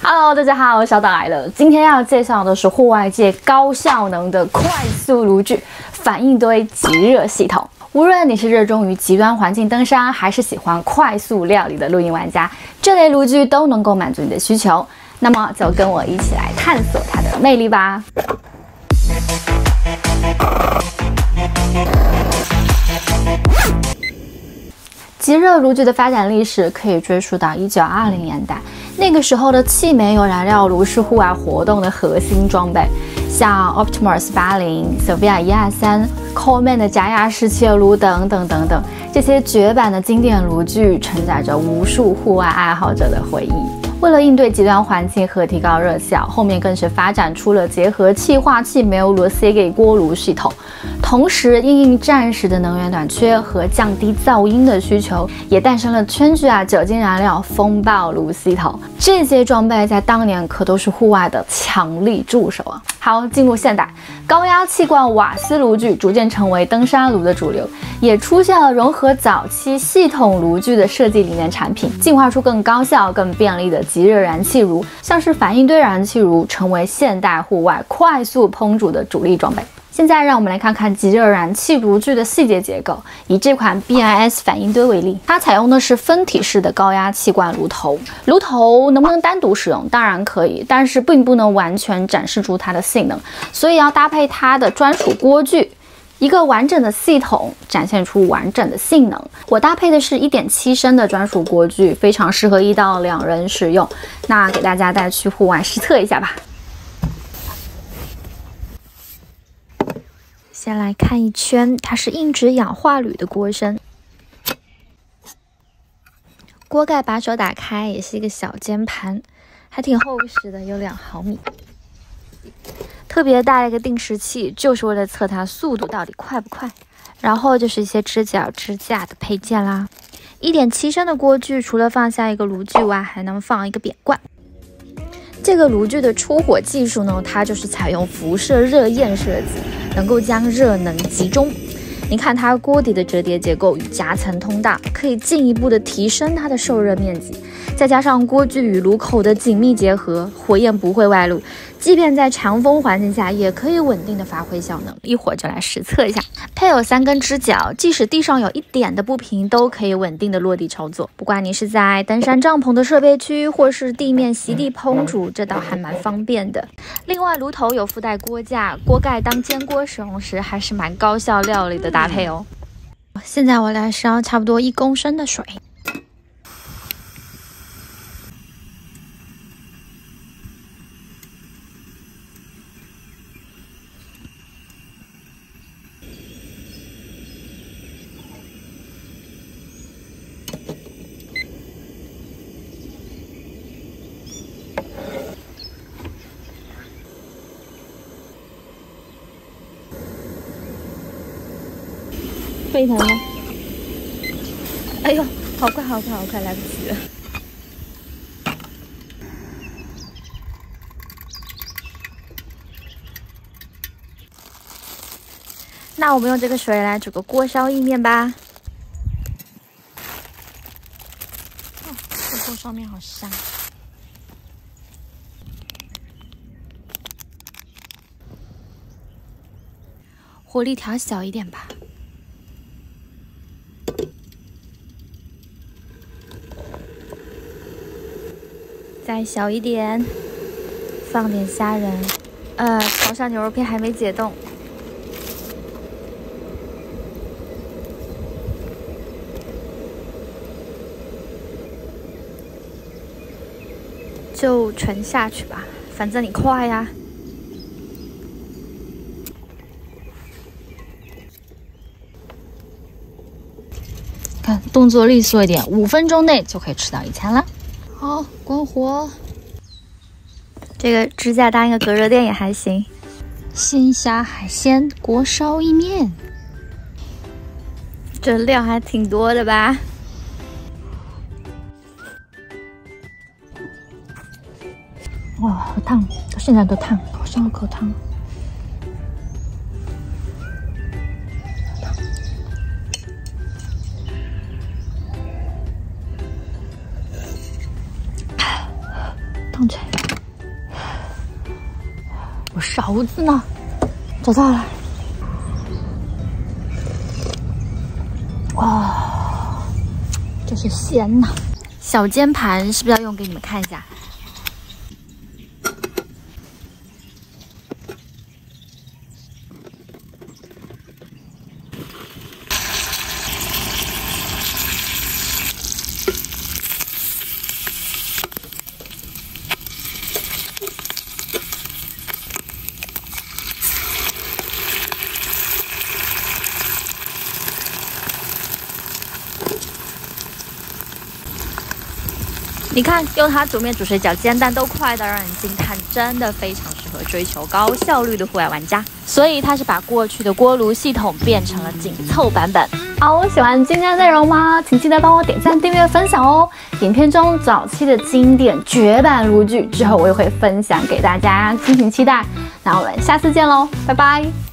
Hello， 大家好，小岛来了。今天要介绍的是户外界高效能的快速炉具反应堆即热系统。无论你是热衷于极端环境登山，还是喜欢快速料理的露营玩家，这类炉具都能够满足你的需求。那么就跟我一起来探索它的魅力吧。即热炉具的发展历史可以追溯到1920年代，那个时候的气煤油燃料炉是户外活动的核心装备，像 Optimus 80、Sylvia 123、Coleman 的加压式气热炉等等，这些绝版的经典炉具承载着无数户外爱好者的回忆。为了应对极端环境和提高热效，后面更是发展出了结合气化气煤油炉的 Seagate 锅炉系统。同时，因应战时的能源短缺和降低噪音的需求，也诞生了圈具酒精燃料风暴炉系统。这些装备在当年可都是户外的强力助手啊！好，进入现代，高压气罐瓦斯炉具逐渐成为登山炉的主流，也出现了融合早期系统炉具的设计理念产品，进化出更高效、更便利的即热燃气炉，像是反应堆燃气炉，成为现代户外快速烹煮的主力装备。现在让我们来看看即热燃气炉具的细节结构。以这款 BIS 反应堆为例，它采用的是分体式的高压气罐炉头。炉头能不能单独使用？当然可以，但是并不能完全展示出它的性能，所以要搭配它的专属锅具。一个完整的系统展现出完整的性能。我搭配的是 1.7 升的专属锅具，非常适合1到2人使用。那给大家带去户外实测一下吧。先来看一圈，它是硬质氧化铝的锅身。锅盖把手打开，也是一个小尖盘，还挺厚实的，有2毫米。特别带了一个定时器，就是为了测它速度到底快不快。然后就是一些支脚支架的配件啦。1.7 升的锅具，除了放下一个炉具外，还能放一个扁罐。这个炉具的出火技术呢，它就是采用辐射热焰设计，能够将热能集中。你看它锅底的折叠结构与夹层通道，可以进一步的提升它的受热面积。再加上锅具与炉口的紧密结合，火焰不会外露，即便在强风环境下也可以稳定的发挥效能。一会儿就来实测一下。配有3根支脚，即使地上有一点的不平，都可以稳定的落地操作。不管你是在登山帐篷的设备区，或是地面席地烹煮，这倒还蛮方便的。另外，炉头有附带锅架，锅盖当煎锅使用时，还是蛮高效料理的搭配哦。现在我来烧差不多1公升的水。沸腾了！哎呦，好快，来不及了。那我们用这个水来煮个锅烧意面吧。哦，这锅烧面好香。火力调小一点吧。再小一点，放点虾仁，烤箱牛肉片还没解冻，就全下去吧，反正你快呀。看，动作利索一点，5分钟内就可以吃到一餐了。好，关火。这个支架当一个隔热垫也还行。鲜虾海鲜锅烧意面，这料还挺多的吧？哇，好烫，到现在都烫，好像有口汤。烫着。我勺子呢？找到了。哦，这是鲜呐！小煎盘是不是要用给你们看一下？你看，用它煮面、煮水饺、煎蛋都快到让人惊叹，真的非常适合追求高效率的户外玩家。所以它是把过去的锅炉系统变成了紧凑版本。好，喜欢今天的内容吗？请记得帮我点赞、订阅、分享哦。影片中早期的经典绝版炉具，之后我也会分享给大家，敬请期待。那我们下次见喽，拜拜。